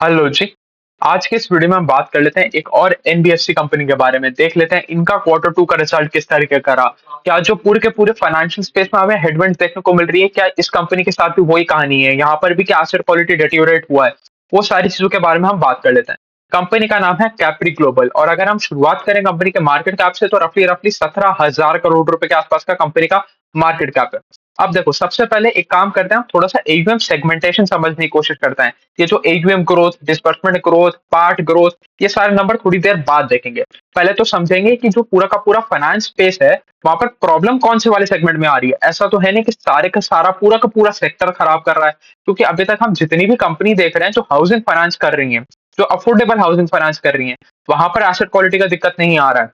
Hello जी। आज के इस वीडियो में हम बात कर लेते हैं एक और एनबीएफसी कंपनी के बारे में। देख लेते हैं इनका क्वार्टर टू का रिजल्ट किस तरीके का रहा। क्या जो पूरे के पूरे फाइनेंशियल स्पेस में हमें हेडविंड देखने को मिल रही है, क्या इस कंपनी के साथ भी वही कहानी है, यहाँ पर भी क्या एसेट क्वालिटी डिटेरियोरेट हुआ है। वो सारी चीजों के बारे में हम बात कर लेते हैं। कंपनी का नाम है कैप्री ग्लोबल, और अगर हम शुरुआत करें कंपनी के मार्केट कैप से, तो रफली रफली 17,000 करोड़ रुपए के आसपास का कंपनी का मार्केट कैप है। अब देखो, सबसे पहले एक काम करते हैं, हम थोड़ा सा एयूएम सेगमेंटेशन समझने की कोशिश करते हैं। ये जो AUM growth, disbursement growth, part growth, ये सारे नंबर थोड़ी देर बाद देखेंगे। पहले तो समझेंगे कि जो पूरा का पूरा फाइनेंस स्पेस है, वहां पर प्रॉब्लम कौन से वाले सेगमेंट में आ रही है। ऐसा तो है नहीं कि सारे का सारा पूरा का पूरा सेक्टर खराब कर रहा है, क्योंकि अभी तक हम जितनी भी कंपनी देख रहे हैं जो हाउसिंग फाइनेंस कर रही है, जो अफोर्डेबल हाउसिंग फाइनेंस कर रही है, वहां पर एसेट क्वालिटी का दिक्कत नहीं आ रहा है।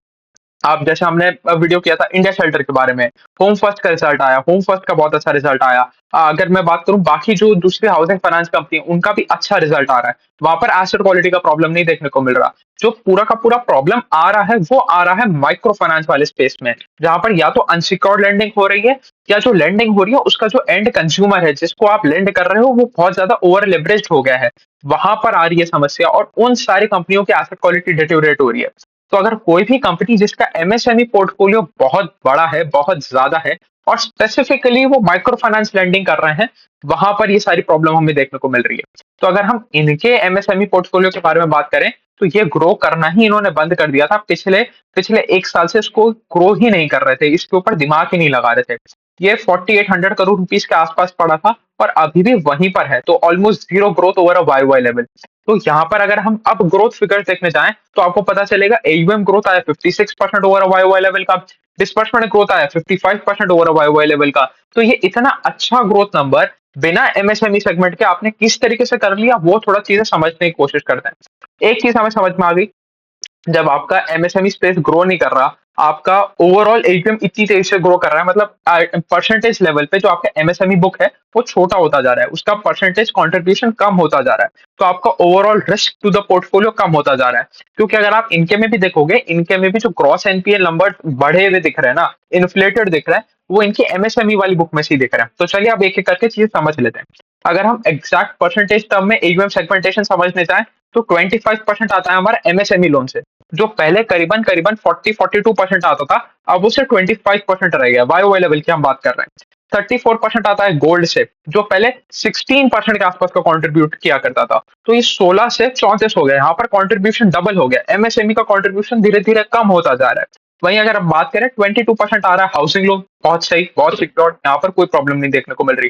आप जैसे हमने वीडियो किया था इंडिया शेल्टर के बारे में, होम फर्स्ट का रिजल्ट आया, होम फर्स्ट का बहुत अच्छा रिजल्ट आया। अगर मैं बात करूं बाकी जो दूसरी हाउसिंग फाइनेंस कंपनी, उनका भी अच्छा रिजल्ट आ रहा है। वहां पर एसेट क्वालिटी का प्रॉब्लम नहीं देखने को मिल रहा। जो पूरा का पूरा प्रॉब्लम आ रहा है, वो आ रहा है माइक्रो फाइनेंस वाले स्पेस में, जहां पर या तो अनसिक्योर्ड लेंडिंग हो रही है, या जो लेंडिंग हो रही है उसका जो एंड कंज्यूमर है जिसको आप लेंड कर रहे हो, वो बहुत ज्यादा ओवर लेवरेज हो गया है। वहां पर आ रही है समस्या, और उन सारी कंपनियों की एसेट क्वालिटी डिटेरियोरेट हो रही है। तो अगर कोई भी कंपनी जिसका एमएसएमई पोर्टफोलियो बहुत बड़ा है, बहुत ज्यादा है, और स्पेसिफिकली वो माइक्रो फाइनेंस लेंडिंग कर रहे हैं, वहां पर ये सारी प्रॉब्लम हमें देखने को मिल रही है। तो अगर हम इनके एमएसएमई पोर्टफोलियो के बारे में बात करें, तो ये ग्रो करना ही इन्होंने बंद कर दिया था। पिछले पिछले एक साल से इसको ग्रो ही नहीं कर रहे थे, इसके ऊपर दिमाग ही नहीं लगा रहे थे। ये 4800 करोड़ रुपीज के आसपास पड़ा था, और अभी भी वहीं पर है, तो almost zero growth over a Y Y level. तो यहाँ पर अगर हम अब ग्रोथ फिगर्स देखने जाएं, तो आपको पता चलेगा एयूएम ग्रोथ आया 56% ओवर वाई वाई लेवल का, डिस्बर्समेंट ग्रोथ आया 55% ओवर वाई वाई लेवल का। तो ये इतना अच्छा ग्रोथ नंबर बिना एमएसएमई सेगमेंट के आपने किस तरीके से कर लिया, वो थोड़ा चीजें समझने की कोशिश करते हैं। एक चीज हमें समझ में आ गई, जब आपका एमएसएमई स्पेस ग्रो नहीं कर रहा, आपका ओवरऑल एटीएम इतनी तेजी से ग्रो कर रहा है, मतलब परसेंटेज लेवल पे जो आपका एमएसएमई बुक है वो छोटा होता जा रहा है, उसका परसेंटेज कंट्रीब्यूशन कम होता जा रहा है। तो आपका overall risk to the portfolio कम होता जा रहा है। क्योंकि अगर आप इनके में भी देखोगे, इनके में भी जो ग्रॉस एनपीए नंबर बढ़े हुए दिख रहे हैं ना, इन्फ्लेटेड दिख रहा है, वो इनकी एमएसएमई वाली बुक में से ही दिख रहा है। तो चलिए अब एक एक करके चीज समझ लेते हैं। अगर हम एग्जैक्ट परसेंटेज टर्म में एयूएम सेगमेंटेशन समझने जाएं, तो 25% आता है हमारा एमएसएमई लोन से, जो पहले करीबन करीबन 40-42% आता था, अब उसे 25% रह गया। वाई वाई लेवल की हम बात कर रहे हैं। 34% आता है गोल्ड से, जो पहले 16% के आसपास का कंट्रीब्यूट किया करता था, तो ये 16 से 34 हो गया। यहाँ पर कंट्रीब्यूशन डबल हो गया, एमएसएमई का कंट्रीब्यूशन धीरे धीरे कम होता जा रहा है। वहीं अगर हम बात करें, 22% आ रहा है हाउसिंग लोन, बहुत सही, बहुत सिक्योर्ड, यहाँ पर कोई प्रॉब्लम नहीं देखने को मिल रही।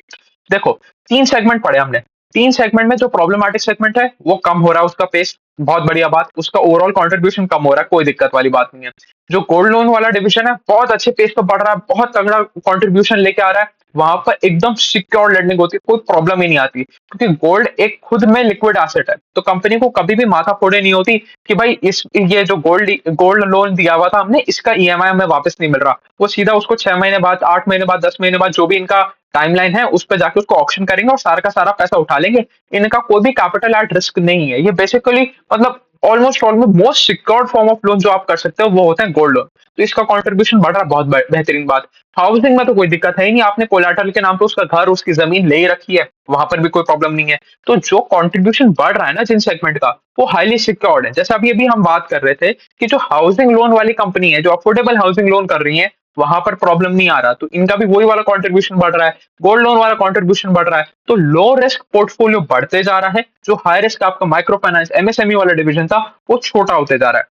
देखो, तीन सेगमेंट पढ़े हमने। तीन सेगमेंट में जो प्रॉब्लमेटिक सेगमेंट है वो कम हो रहा है उसका पेस, बहुत बढ़िया बात। उसका ओवरऑल कंट्रीब्यूशन कम हो रहा है, कोई दिक्कत वाली बात नहीं है। जो गोल्ड लोन वाला डिवीजन है, बहुत अच्छे पेस पे बढ़ रहा है, बहुत तगड़ा कंट्रीब्यूशन लेके आ रहा है। वहां पर एकदम सिक्योर लैंडिंग होती है, कोई प्रॉब्लम ही नहीं आती, क्योंकि गोल्ड एक खुद में लिक्विड एसेट है। तो कंपनी को कभी भी माथा फोड़े नहीं होती कि भाई इस ये जो गोल्ड गोल्ड लोन दिया हुआ था हमने, इसका ईएमआई हमें वापस नहीं मिल रहा। वो सीधा उसको 6 महीने बाद, 8 महीने बाद, 10 महीने बाद, जो भी इनका टाइमलाइन है, उस पर जाके उसको ऑक्शन करेंगे और सारा का सारा पैसा उठा लेंगे। इनका कोई भी कैपिटल एट रिस्क नहीं है। ये बेसिकली मतलब almost almost most secured form of loan जो आप कर सकते हो वो होते हैं गोल्ड लोन। तो इसका कंट्रीब्यूशन बढ़ रहा है, बहुत बेहतरीन बात। हाउसिंग में तो कोई दिक्कत है ही नहीं, आपने कोलाटरल के नाम पे उसका घर, उसकी जमीन ले ही रखी है, वहां पर भी कोई प्रॉब्लम नहीं है। तो जो कंट्रीब्यूशन बढ़ रहा है ना जिन सेगमेंट का, वो हाईली सिक्योर्ड है। जैसे अभी अभी हम बात कर रहे थे कि जो हाउसिंग लोन वाली कंपनी है, जो अफोर्डेबल हाउसिंग लोन कर रही है, वहां पर प्रॉब्लम नहीं आ रहा, तो इनका भी वही वाला कंट्रीब्यूशन बढ़ रहा है, गोल्ड लोन वाला कंट्रीब्यूशन बढ़ रहा है। तो लो रिस्क पोर्टफोलियो बढ़ते जा रहा है, जो हाई रिस्क आपका माइक्रो फाइनेंस एमएसएमई वाला डिवीजन था, वो छोटा होते जा रहा है।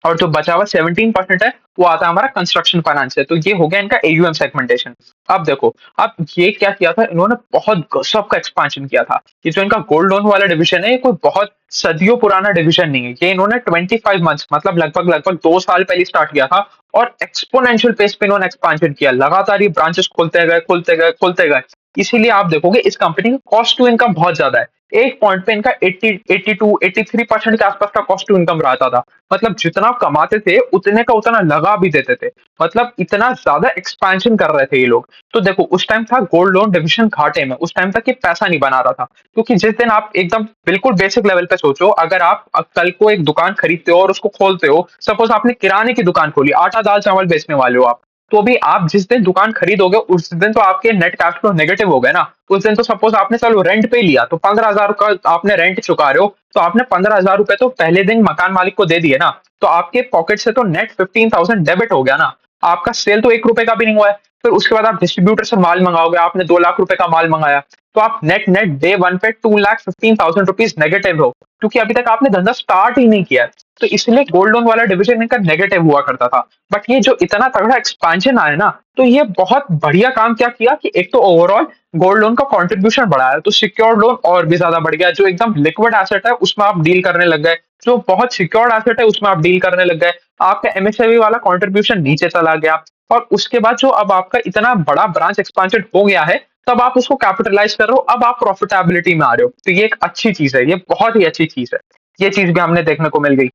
और जो बचा हुआ 17% है, वो आता है हमारा कंस्ट्रक्शन फाइनेंस से। तो ये हो गया इनका एयूएम सेगमेंटेशन। अब देखो, अब ये क्या किया था इन्होंने, बहुत गजब का एक्सपांशन किया था। ये जो इनका गोल्ड लोन वाला डिवीजन है, ये कोई बहुत सदियों पुराना डिवीजन नहीं है। ये इन्होंने 25 मंथ्स, मतलब लगभग लगभग 2 साल पहले स्टार्ट किया था, और एक्सपोनेंशियल पेस पे इन्होंने एक्सपांशन किया। लगातार ये ब्रांचेस खोलते गए, खोलते गए, खोलते गए। इसीलिए आप देखोगे इस कंपनी का कॉस्ट टू इनकम बहुत ज्यादा है। एक पॉइंट पे इनका 80 82 83% के आसपास का कॉस्ट टू इनकम रहता था। मतलब जितना कमाते थे उतने का उतना लगा भी देते थे। मतलब इतना ज्यादा एक्सपेंशन कर रहे थे ये लोग। तो देखो, उस टाइम था गोल्ड लोन डिविजन घाटे में, उस टाइम तक ये पैसा नहीं बना रहा था। क्योंकि जिस दिन आप एकदम बिल्कुल बेसिक लेवल पे सोचो, अगर आप कल को एक दुकान खरीदते हो और उसको खोलते हो, सपोज आपने किराने की दुकान खोली, आटा दाल चावल बेचने वाले हो आप, तो भी आप जिस दिन दुकान खरीदोगे उस दिन तो आपके नेट कैश फ्लो नेगेटिव हो गए ना। उस दिन तो सपोज आपने चलो रेंट पे लिया तो 15,000 का आपने रेंट चुका रहे हो, तो आपने 15,000 रुपए तो पहले दिन मकान मालिक को दे दिए ना। तो आपके पॉकेट से तो नेट 15,000 डेबिट हो गया ना। आपका सेल तो 1 रुपए का भी नहीं हुआ है। फिर उसके बाद आप डिस्ट्रीब्यूटर से माल मंगाओगे, आपने 2 लाख रुपए का माल मंगाया, तो आप नेट नेट डे वन पे 2,15,000 रुपीज नेगेटिव हो, क्योंकि अभी तक आपने धंधा स्टार्ट ही नहीं किया है। तो इसलिए गोल्ड लोन वाला डिवीजन इनका नेगेटिव हुआ करता था। बट ये जो इतना तगड़ा एक्सपेंशन आया ना, तो ये बहुत बढ़िया काम क्या किया कि एक तो ओवरऑल गोल्ड लोन का कंट्रीब्यूशन बढ़ाया, तो सिक्योर्ड लोन और भी ज्यादा बढ़ गया। जो एकदम लिक्विड एसेट है उसमें आप डील करने लग गए, जो बहुत सिक्योर्ड एसेट है उसमें आप डील करने लग गए। आपका एमएसएमई वाला कंट्रीब्यूशन नीचे चला गया। और उसके बाद जो अब आपका इतना बड़ा ब्रांच एक्सपांशन हो गया है, तब आप उसको कैपिटलाइज कर रहे हो, अब आप प्रॉफिटेबिलिटी में आ रहे हो, तो ये एक अच्छी चीज है, ये बहुत ही अच्छी चीज है। ये चीज भी हमने देखने को मिल गई।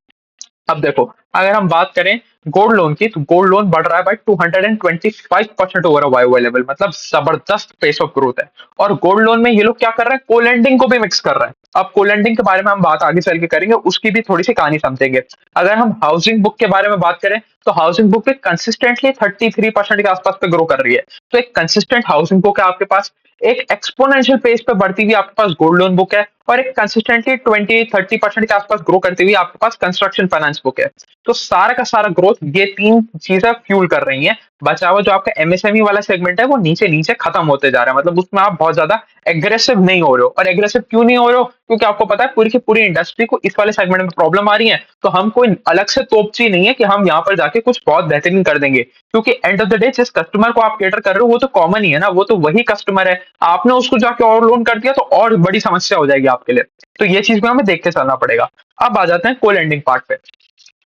अब देखो, अगर हम बात करें गोल्ड लोन की, तो गोल्ड लोन बढ़ रहा है बाय 225% ओवर वाई लेवल, मतलब जबरदस्त पेस ऑफ ग्रोथ है। और गोल्ड लोन में ये लोग क्या कर रहे हैं, को लेंडिंग को भी मिक्स कर रहे हैं। अब को लेंडिंग के बारे में हम बात आगे चल के करेंगे, उसकी भी थोड़ी सी कहानी समझेंगे। अगर हम हाउसिंग बुक के बारे में बात करें, तो हाउसिंग बुक पे कंसिस्टेंटली 33% के आसपास पे ग्रो कर रही है। तो एक कंसिस्टेंट हाउसिंग बुक है आपके पास, एक एक्सपोनेंशियल पेस पे बढ़ती हुई आपके पास गोल्ड लोन बुक है, और एक कंसिस्टेंटली 20-30% के आसपास ग्रो करती हुई आपके पास कंस्ट्रक्शन फाइनेंस बुक है। तो सारा का सारा ग्रोथ ये तीन चीजें फ्यूल कर रही हैं। बचा हुआ जो आपका एमएसएमई वाला सेगमेंट है वो नीचे नीचे खत्म होते जा रहा है, मतलब उसमें आप बहुत ज्यादा एग्रेसिव नहीं हो रहे हो। और एग्रेसिव क्यों नहीं हो रहे हो, क्योंकि आपको पता है पूरी की पूरी इंडस्ट्री को इस वाले सेगमेंट में प्रॉब्लम आ रही है। तो हम कोई अलग से तोपची नहीं है कि हम यहाँ पर जाके कुछ बहुत बेहतरीन कर देंगे, क्योंकि एंड ऑफ द डे जिस कस्टमर को आप केटर कर रहे हो वो तो कॉमन ही है ना, वो तो वही कस्टमर है। आपने उसको जाके और लोन कर दिया तो और बड़ी समस्या हो जाएगी आपके लिए। तो ये चीज में हमें देख के चलना पड़ेगा। अब आ जाते हैं को लेंडिंग पार्ट पे।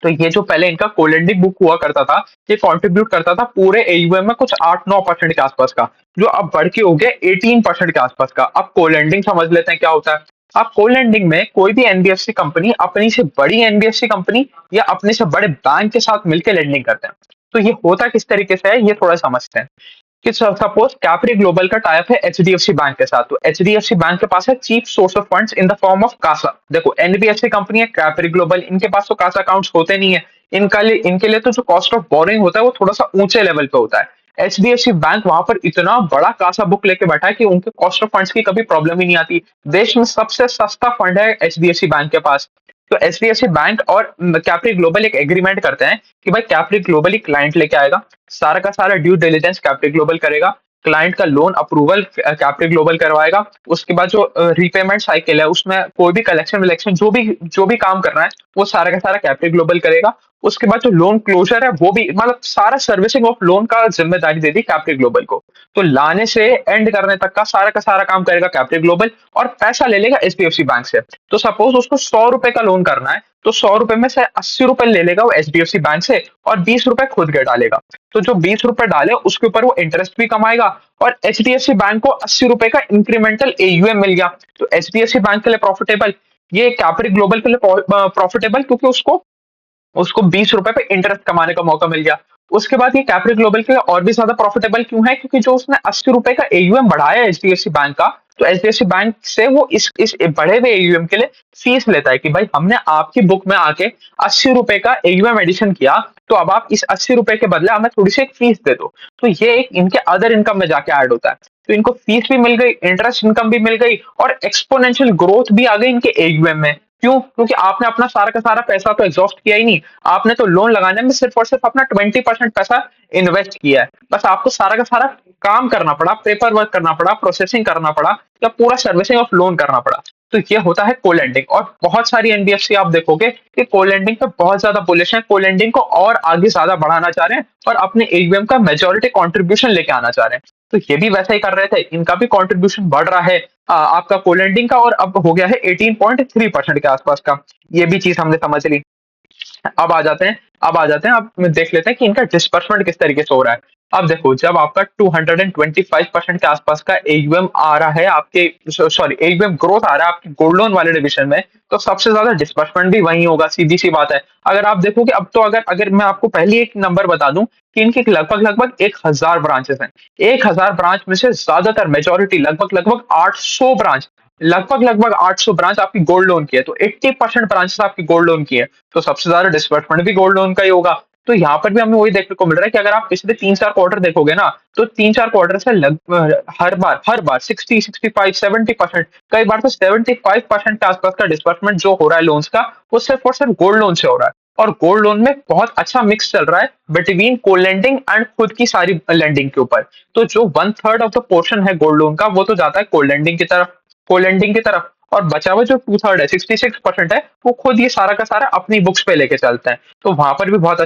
तो ये जो पहले इनका को लेंडिंग बुक हुआ करता था, ये कंट्रीब्यूट करता था पूरे एयूएम में कुछ 8-9% के आसपास का, जो अब बढ़ के हो गया 18% के आसपास का। अब को लेंडिंग समझ लेते हैं क्या होता है। अब को लेंडिंग में कोई भी एनबीएफसी कंपनी अपनी से बड़ी एनबीएफसी कंपनी या अपने से बड़े बैंक के साथ मिलकर लेंडिंग करते हैं। तो ये होता किस तरीके से है, ये थोड़ा समझते हैं। कि सपोज कैप्री ग्लोबल का टाइप है एचडीएफसी बैंक के साथ, तो एचडीएफसी बैंक के पास है cheap source of funds in the form of CASA. देखो एनबीएफसी कंपनी है, कैप्री ग्लोबल, इनके पास तो कासा अकाउंट्स होते नहीं है। इनके लिए तो जो कॉस्ट ऑफ बोरिंग होता है वो थोड़ा सा ऊंचे लेवल पे होता है। एचडीएफसी बैंक वहां पर इतना बड़ा कासा बुक लेके बैठा है कि उनके कॉस्ट ऑफ फंड्स की कभी प्रॉब्लम ही नहीं आती। देश में सबसे सस्ता फंड है एचडीएफसी बैंक के पास। तो एचडीएफसी बैंक और कैप्री ग्लोबल एक एग्रीमेंट करते हैं कि भाई कैप्री ग्लोबल ही क्लाइंट लेके आएगा, सारा का सारा ड्यू डिलिजेंस कैप्री ग्लोबल करेगा, क्लाइंट का लोन अप्रूवल कैप्री ग्लोबल करवाएगा। उसके बाद जो रीपेमेंट साइकिल है उसमें कोई भी कलेक्शन विलेक्शन जो भी काम करना है वो सारा का सारा कैप्री ग्लोबल करेगा। उसके बाद जो लोन क्लोजर है वो भी, मतलब सारा सर्विसिंग ऑफ लोन का जिम्मेदारी दे दी कैप्री ग्लोबल को। तो लाने से एंड करने तक का सारा काम करेगा कैप्री ग्लोबल, और पैसा ले लेगा एचडीएफसी बैंक से। तो सपोज उसको 100 रुपए का लोन करना है, तो 100 रुपए में से 80 रुपए ले लेगा वो एचडीएफसी बैंक से, और 20 रुपए खुद के डालेगा। तो जो 20 रुपए डाले उसके ऊपर वो इंटरेस्ट भी कमाएगा, और एचडीएफसी बैंक को 80 रुपए का इंक्रीमेंटल एयूएम मिल गया। तो एचडीएफसी बैंक के लिए प्रॉफिटेबल, ये कैप्री ग्लोबल के लिए प्रॉफिटेबल, क्योंकि उसको उसको 20 रुपए पे इंटरेस्ट कमाने का मौका मिल गया। उसके बाद ये कैपिटल ग्लोबल के लिए और भी ज्यादा प्रॉफिटेबल क्यों है, क्योंकि जो उसने 80 रुपए का एयूएम बढ़ाया एचडीएफसी बैंक का, तो एचडीएफसी बैंक से वो इस बढ़े हुए एयूएम के लिए फीस लेता है कि भाई हमने आपकी बुक में आके 80 रुपए का एयूएम एडिशन किया, तो अब आप इस 80 रुपए के बदले हमें थोड़ी सी एक फीस दे दो। तो ये एक इनके अदर इनकम में जाके ऐड होता है। तो इनको फीस भी मिल गई, इंटरेस्ट इनकम भी मिल गई, और एक्सपोनेंशियल ग्रोथ भी आ गई इनके एयूएम में। क्यों? क्योंकि आपने अपना सारा का सारा पैसा तो एग्जॉस्ट किया ही नहीं, आपने तो लोन लगाने में सिर्फ और सिर्फ अपना 20% पैसा इन्वेस्ट किया है। बस आपको सारा का सारा काम करना पड़ा, पेपर वर्क करना पड़ा, प्रोसेसिंग करना पड़ा, या पूरा सर्विसिंग ऑफ लोन करना पड़ा। तो ये होता है को लेंडिंग। और बहुत सारी एनबीएफसी आप देखोगे कि को लेंडिंग पे बहुत ज्यादा बुलिश है, को लेंडिंग को और आगे ज्यादा बढ़ाना चाह रहे हैं, और अपने एयूएम का मेजोरिटी कंट्रीब्यूशन लेके आना चाह रहे हैं। तो ये भी वैसा ही कर रहे थे, इनका भी कंट्रीब्यूशन बढ़ रहा है आपका को लेंडिंग का, और अब हो गया है 18.3% के आसपास का। ये भी चीज हमने समझ ली। अब देख लेते हैं कि इनका डिस्बर्समेंट किस तरीके से हो रहा है। अब देखो, जब आपका 225% के आसपास का एयूएम आ रहा है आपके, सॉरी एयूएम ग्रोथ आ रहा है आपके गोल्ड लोन वाले डिविजन में, तो सबसे ज्यादा डिस्बर्समेंट भी वही होगा, सीधी सी बात है। अगर आप देखोगे अब तो, अगर अगर मैं आपको पहली एक नंबर बता दूं कि इनके लगभग लगभग 1,000 ब्रांचेस हैं। 1,000 ब्रांच में से ज्यादातर मेजोरिटी लगभग लगभग 800 ब्रांच, लगभग लगभग 800 ब्रांच आपकी गोल्ड लोन की है। तो 80% ब्रांचेस आपकी गोल्ड लोन की है, तो सबसे ज्यादा डिस्बर्समेंट भी गोल्ड लोन का ही होगा। तो यहाँ पर भी हमें वही देखने को मिल रहा है कि अगर आप पिछले 3-4 क्वार्टर देखोगे ना, तो 3-4 क्वार्टर से हर बार 60, 65, 70%, कई बार तो 75% के आसपास का डिस्बर्समेंट जो हो रहा है लोन्स का, वो सिर्फ और सिर्फ गोल्ड लोन से हो रहा है। और गोल्ड लोन में बहुत अच्छा मिक्स चल रहा है बिटवीन को लेंडिंग एंड खुद की सारी लेंडिंग के ऊपर। तो जो 1/3 ऑफ द पोर्शन है गोल्ड लोन का, वो तो जाता है को लेंडिंग की तरफ, और बचा हुआ जो 2/3 है, 66% है, वो खुद ये सारा का सारा अपनी बुक्स पे लेके चलते हैं। तो वहां पर भी बहुत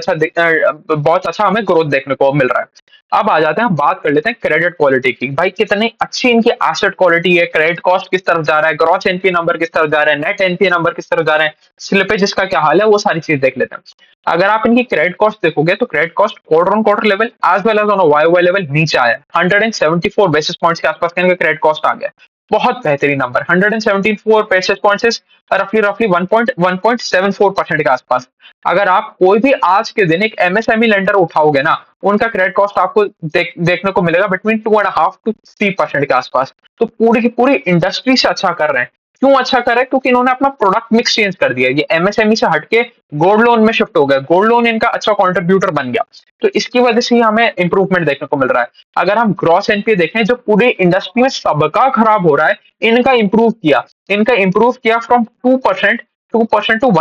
अच्छा हमें ग्रोथ देखने को मिल रहा है। अब आ जाते हैं, हम बात कर लेते हैं क्रेडिट क्वालिटी की। भाई कितनी अच्छी इनकी एसेट क्वालिटी है, क्रेडिट कॉस्ट किस तरफ जा रहा है, ग्रॉस एनपीए नंबर किस तरफ जा रहा है, नेट एनपीए नंबर किस तरफ जा रहे हैं, स्लिपेज का क्या हाल है, वो सारी चीज देख लेते हैं। अगर आप इनकी क्रेडिट कॉस्ट देखोगे, तो credit cost quarter on quarter level as well as on Y Y level नीचे आया है। 174 बेसिस पॉइंट्स के आसपास का इनका क्रेडिट कॉस्ट आ गया। बहुत बेहतरीन नंबर, 174 बेसिस पॉइंट्स, रफली रफली 1.74% के आसपास। अगर आप कोई भी आज के दिन एक एमएसएमई लेंडर उठाओगे ना, उनका क्रेडिट कॉस्ट आपको देखने को मिलेगा बिटवीन 2.5 to 3% के आसपास। तो पूरी की पूरी इंडस्ट्री से अच्छा कर रहे हैं। क्यों अच्छा कर रहे हैं? क्योंकि इन्होंने अपना प्रोडक्ट मिक्स चेंज कर दिया। ये एमएसएमई से हटके गोल्ड लोन में शिफ्ट हो गए, गोल्ड लोन इनका अच्छा कंट्रीब्यूटर बन गया। तो इसकी वजह से ही हमें इंप्रूवमेंट देखने को मिल रहा है। अगर हम ग्रॉस एनपीए देखें, जो पूरी इंडस्ट्री में सबका खराब हो रहा है, इनका इंप्रूव किया from 2% to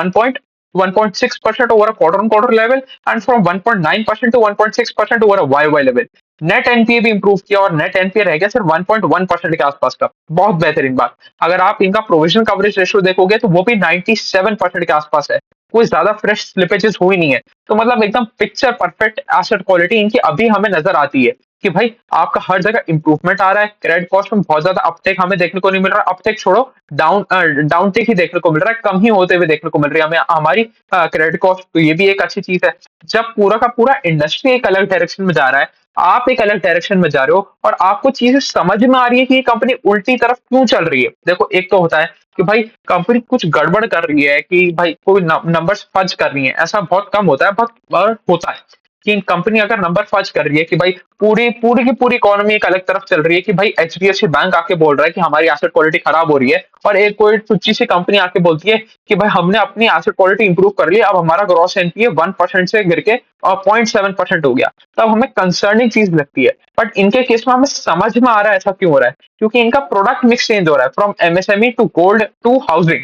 1.6% over a quarter on quarter level, and from 1.9% to 1.6% over a YY level. Net NPA भी इंप्रूव किया, और नेट एनपीए रह गया सिर्फ 1.1% के आसपास का। बहुत बेहतरीन बात। अगर आप इनका प्रोविजन कवरेज रेशियो देखोगे, तो वो भी 97% के आसपास है। कोई ज्यादा फ्रेश स्लिपेजेस हुई नहीं है। तो मतलब एकदम पिक्चर परफेक्ट एसेट क्वालिटी इनकी अभी हमें नजर आती है कि भाई आपका हर जगह इंप्रूवमेंट आ रहा है। क्रेडिट कॉस्ट में बहुत ज्यादा अपटेक हमें देखने को नहीं मिल रहा। अपटेक छोड़ो, डाउन टेक ही देखने को मिल रहा है, कम ही होते हुए देखने को मिल रही है हमें हमारी क्रेडिट कॉस्ट। तो ये भी एक अच्छी चीज है। जब पूरा का पूरा इंडस्ट्री एक अलग डायरेक्शन में जा रहा है, आप एक अलग डायरेक्शन में जा रहे हो, और आपको चीजें समझ में आ रही है कि ये कंपनी उल्टी तरफ क्यों चल रही है। देखो, एक तो होता है कि भाई कंपनी कुछ गड़बड़ कर रही है, कि भाई कोई नंबर्स फज कर रही है, ऐसा बहुत कम होता है, बहुत बार होता है कि कंपनी अगर नंबर फर्ज कर रही है कि भाई पूरी पूरी की पूरी इकोनॉमी एक अलग तरफ चल रही है, कि भाई एचडीएफसी बैंक आके बोल रहा है कि हमारी एसेट क्वालिटी खराब हो रही है, और एक कोई टुच्ची सी कंपनी आके बोलती है कि भाई हमने अपनी एसेट क्वालिटी इंप्रूव कर ली, अब हमारा ग्रॉस एनपीए 1% से गिर के 0.7% हो गया। तब हमें कंसर्निंग चीज लगती है। बट इनके केस में हमें समझ में आ रहा है ऐसा क्यों हो रहा है, क्योंकि इनका प्रोडक्ट मिक्स चेंज हो रहा है from MSME to gold to housing.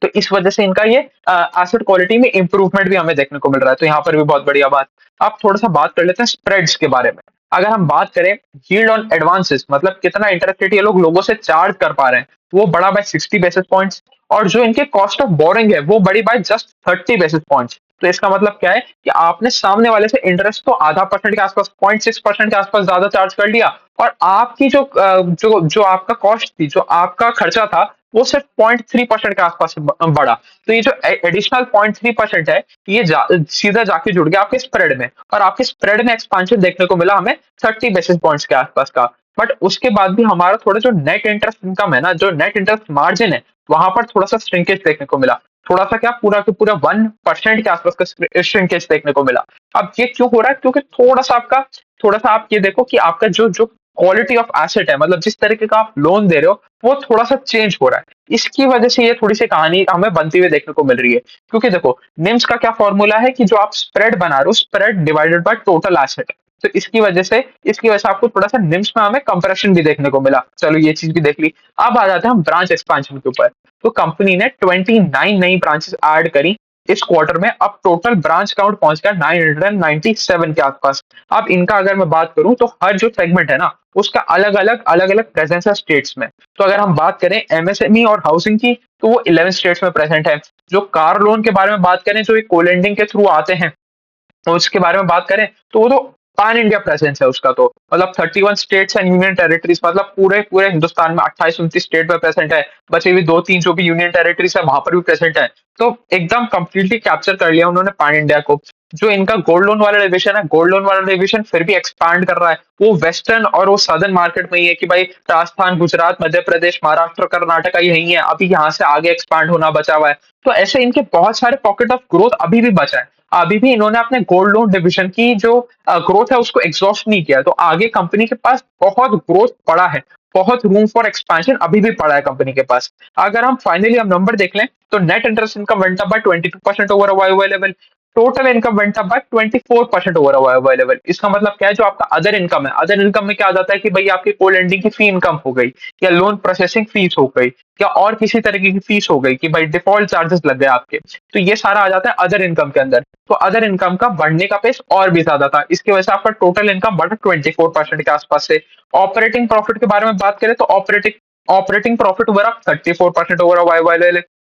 तो इस वजह से इनका ये एसेट क्वालिटी में इंप्रूवमेंट भी हमें देखने को मिल रहा है। तो यहाँ पर भी बहुत बढ़िया बात। आप थोड़ा सा बात कर लेते हैं स्प्रेड्स के बारे में। अगर हम बात करें यील्ड ऑन एडवांसेस, मतलब कितना इंटरेस्ट रेट ये लोगों से चार्ज कर पा रहे हैं, वो बढ़ा बाय 60 बेसिस पॉइंट्स। और जो इनके कॉस्ट ऑफ बोरिंग है, वो बढ़ी बाय जस्ट 30 बेसिस पॉइंट्स। तो इसका मतलब क्या है कि आपने सामने वाले से इंटरेस्ट तो आधा परसेंट के आसपास, 0.6% के आसपास ज्यादा चार्ज कर लिया, और आपकी जो आपका कॉस्ट थी, जो आपका खर्चा था, वो सिर्फ 0.3% के आसपास बढ़ा। तो ये जो एडिशनल 0.3% है, ये सीधा जाके जुड़ गया आपके स्प्रेड में, और आपके स्प्रेड में एक्सपांशन देखने को मिला हमें 30 बेसिस पॉइंट्स के आसपास का। बट उसके बाद भी हमारा थोड़ा जो नेट इंटरेस्ट इनकम है ना, जो नेट इंटरेस्ट मार्जिन है, वहां पर थोड़ा सा श्रिंकेज देखने को मिला। थोड़ा सा क्या, पूरा के पूरा 1% के आसपास का श्रिंकेज देखने को मिला। अब ये क्यों हो रहा है? क्योंकि थोड़ा सा आप ये देखो कि आपका जो जो क्वालिटी ऑफ एसेट है, मतलब जिस तरीके का आप लोन दे रहे हो, वो थोड़ा सा चेंज हो रहा है। इसकी वजह से ये थोड़ी सी कहानी हमें बनती हुई देखने को मिल रही है। क्योंकि देखो, निम्स का क्या फॉर्मूला है कि जो आप स्प्रेड बना रहे हो, spread divided by total asset. तो इसकी वजह से आपको थोड़ा सा निम्स में हमें कंप्रेशन भी देखने को मिला। चलो, ये चीज भी देख ली। अब आ जाते हैं हम ब्रांच एक्सपांशन के ऊपर। तो कंपनी ने 29 नई ब्रांचेस ऐड करी इस क्वार्टर में। अब टोटल ब्रांच काउंट पहुंच गया 997 के आसपास। अब इनका अगर मैं बात करूं, तो हर जो सेगमेंट है ना, उसका अलग अलग प्रेजेंस है स्टेट्स में। तो अगर हम बात करें एमएसएमई और हाउसिंग की, तो वो 11 स्टेट्स में प्रेजेंट है। जो कार लोन के बारे में बात करें, जो कोलेंडिंग के थ्रू आते हैं, तो उसके बारे में बात करें, तो वो तो पैन इंडिया प्रेजेंस है उसका। तो मतलब 31 स्टेट्स एंड यूनियन टेरिटरीज, मतलब पूरे पूरे हिंदुस्तान में 28-29 स्टेट में प्रेजेंट है। बचे हुए 2-3 जो भी यूनियन टेरिटरीज है, वहां पर भी प्रेजेंट है। तो एकदम कंप्लीटली कैप्चर कर लिया उन्होंने पैन इंडिया को। जो इनका गोल्ड लोन वाला डिवीजन है, गोल्ड लोन वाला डिवीजन फिर भी एक्सपांड कर रहा है। वो वेस्टर्न और वो सदर्न मार्केट में ही है, कि भाई राजस्थान, गुजरात, मध्य प्रदेश, महाराष्ट्र, कर्नाटका यही है। अभी यहाँ से आगे एक्सपांड होना बचा हुआ है। तो ऐसे इनके बहुत सारे पॉकेट ऑफ ग्रोथ अभी भी बचा है। अभी भी इन्होंने अपने गोल्ड लोन डिवीजन की जो ग्रोथ है, उसको एग्जॉस्ट नहीं किया। तो आगे कंपनी के पास बहुत ग्रोथ पड़ा है, बहुत रूम फॉर एक्सपेंशन अभी भी पड़ा है कंपनी के पास। अगर हम फाइनली हम नंबर देख लें, तो net interest income went up by 22% over Y level. Total income went up by 24% over Y level. इसका मतलब क्या है, जो आपका अदर इनकम है, अदर इनकम में क्या आ जाता है कि भाई आपकी को लेंडिंग की फी इनकम हो गई, या लोन प्रोसेसिंग फीस हो गई, या और किसी तरीके की फीस हो गई कि भाई डिफॉल्ट चार्जेस लग गए आपके, तो ये सारा आ जाता है अदर इनकम के अंदर। तो अदर इनकम का बढ़ने का पेस और भी ज्यादा था, इसकी वजह से आपका टोटल इनकम बढ़ा 24% के आसपास से। ऑपरेटिंग प्रॉफिट के बारे में बात करें तो operating profit were up 34% over Y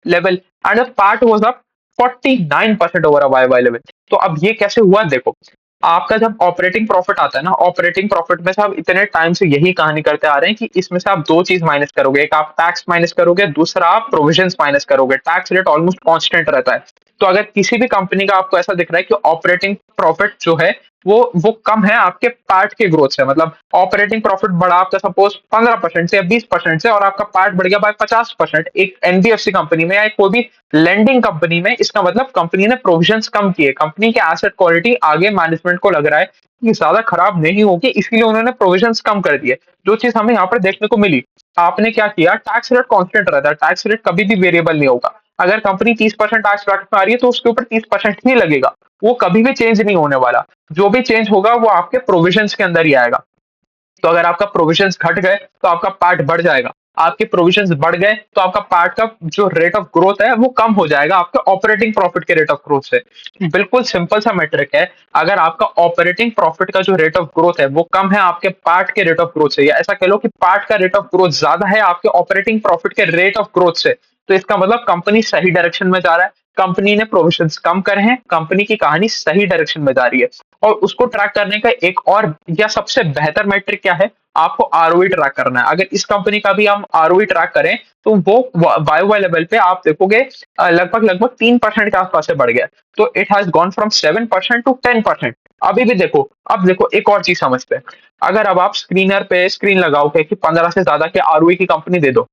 level, and part was up 49% over Y level. तो अब ये कैसे हुआ देखो, आपका जब ऑपरेटिंग प्रॉफिट आता है ना, ऑपरेटिंग प्रॉफिट में से आप इतने टाइम से यही कहानी करते आ रहे हैं कि इसमें से आप दो चीज माइनस करोगे, एक आप टैक्स माइनस करोगे, दूसरा आप प्रोविजंस माइनस करोगे। टैक्स रेट ऑलमोस्ट कांस्टेंट रहता है। तो अगर किसी भी कंपनी का आपको ऐसा दिख रहा है कि ऑपरेटिंग प्रॉफिट जो है वो कम है आपके पार्ट के ग्रोथ से, मतलब ऑपरेटिंग प्रॉफिट बढ़ा आपका सपोज 15% से या 20% से, और आपका पार्ट बढ़ गया बाय 50% एक एनबीएफसी कंपनी में या कोई भी लेंडिंग कंपनी में, इसका मतलब कंपनी ने प्रोविजंस कम किए, कंपनी के एसेट क्वालिटी आगे मैनेजमेंट को लग रहा है कि ज्यादा खराब नहीं होगी, इसलिए उन्होंने प्रोविजंस कम कर दिए। जो चीज हमें यहाँ पर देखने को मिली, आपने क्या किया, टैक्स रेट कांस्टेंट रहता है, टैक्स रेट कभी भी वेरिएबल नहीं होगा। अगर कंपनी 30% टैक्स ब्रैकेट में आ रही है तो उसके ऊपर 30% ही लगेगा, वो कभी भी चेंज नहीं होने वाला। जो भी चेंज होगा वो आपके प्रोविजंस के अंदर ही आएगा। तो अगर आपका प्रोविजंस घट गए तो आपका पार्ट बढ़ जाएगा, आपके प्रोविजंस बढ़ गए तो आपका पार्ट का जो रेट ऑफ ग्रोथ है वो कम हो जाएगा आपके ऑपरेटिंग प्रॉफिट के रेट ऑफ ग्रोथ से। बिल्कुल सिंपल सा मैट्रिक है, अगर आपका ऑपरेटिंग प्रॉफिट का जो रेट ऑफ ग्रोथ है वो कम है आपके पार्ट के रेट ऑफ ग्रोथ से, या ऐसा कह लो कि पार्ट का रेट ऑफ ग्रोथ ज्यादा है आपके ऑपरेटिंग प्रॉफिट के रेट ऑफ ग्रोथ से, तो इसका मतलब कंपनी सही डायरेक्शन में जा रहा है, कंपनी ने प्रोविजंस कम करे हैं, कंपनी की कहानी सही डायरेक्शन में जा रही है। और उसको ट्रैक करने का एक और या सबसे बेहतर मैट्रिक क्या है, आपको आरओई ट्रैक करना है। अगर इस कंपनी का भी हम आरओई ट्रैक करें तो वो वाई वाई लेवल पे आप देखोगे लगभग लगभग 3% के आसपास से बढ़ गया। तो it has gone from 7% to 10%। अभी भी देखो, अब देखो एक और चीज समझते हैं, अगर अब आप स्क्रीनर पे स्क्रीन लगाओगे कि 15 से ज्यादा के आरओई की कंपनी दे दो,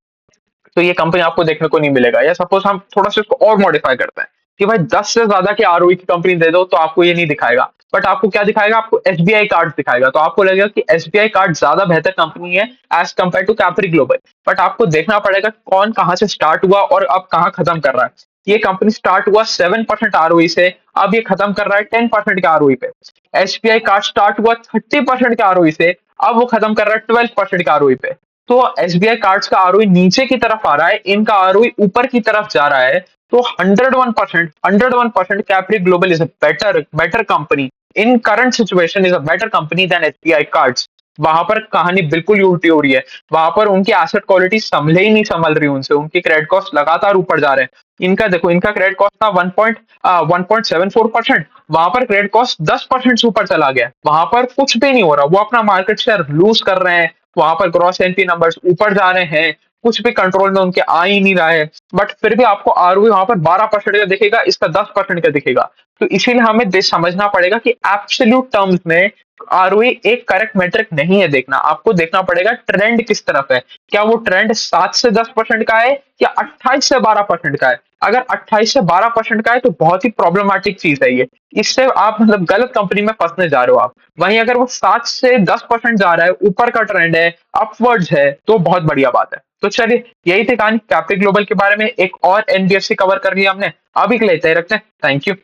तो ये कंपनी आपको देखने को नहीं मिलेगा। या सपोज हम थोड़ा सा इसको और मॉडिफाई करते हैं कि भाई 10 से ज्यादा की आरओई की कंपनी दे दो, तो आपको ये नहीं दिखाएगा, बट आपको क्या दिखाएगा, आपको एसबीआई कार्ड दिखाएगा। तो आपको लगेगा कि एसबीआई कार्ड ज्यादा बेहतर कंपनी है as compare to Capri Global. But आपको देखना पड़ेगा कौन कहाँ से स्टार्ट हुआ और अब कहाँ खत्म कर रहा है। ये कंपनी स्टार्ट हुआ 7% आरओई से, अब ये खत्म कर रहा है 10% के आरओई पे। एसबीआई कार्ड स्टार्ट हुआ 30% के आरओई से, अब वो खत्म कर रहा है 12% के आरओई पे। तो एसबीआई कार्ड्स का आरओई नीचे की तरफ आ रहा है, इनका आरओई ऊपर की तरफ जा रहा है। तो 101% Capri Global is a better company in current situation, is a better company than SBI cards. वहां पर कहानी बिल्कुल ही उल्टी हो रही है, वहां पर उनकी एसेट क्वालिटी संभले ही नहीं संभल रही उनसे, उनकी क्रेडिट कॉस्ट लगातार ऊपर जा रहे हैं। इनका देखो, इनका क्रेडिट कॉस्ट था 1.74%, वहां पर क्रेडिट कॉस्ट 10% से ऊपर चला गया, वहां पर कुछ भी नहीं हो रहा, वो अपना मार्केट शेयर लूज कर रहे हैं, वहां पर ग्रॉस एनपी नंबर्स ऊपर जा रहे हैं, कुछ भी कंट्रोल में उनके आ ही नहीं रहा है। बट फिर भी आपको आरओई वहां पर 12% का दिखेगा, इसका 10% का दिखेगा। तो इसीलिए हमें समझना पड़ेगा कि एब्सोल्यूट टर्म्स में आरओई एक करेक्ट मेट्रिक नहीं है देखना, आपको देखना पड़ेगा ट्रेंड किस तरफ है। क्या वो ट्रेंड 7 से 10% का है या 28 से 12% का है। अगर 28 से 12% का है तो बहुत ही प्रॉब्लमैटिक चीज है ये, इससे आप मतलब गलत कंपनी में फंसने जा रहे हो आप। वहीं अगर वो 7 से 10% जा रहा है, ऊपर का ट्रेंड है, अपवर्ड्स है, तो बहुत बढ़िया बात है। तो चलिए, यही थी कहानी कैप्री ग्लोबल के बारे में, एक और एनबीएफसी कवर कर लिया हमने। अभी के लिए इतना ही रखते हैं। Thank you.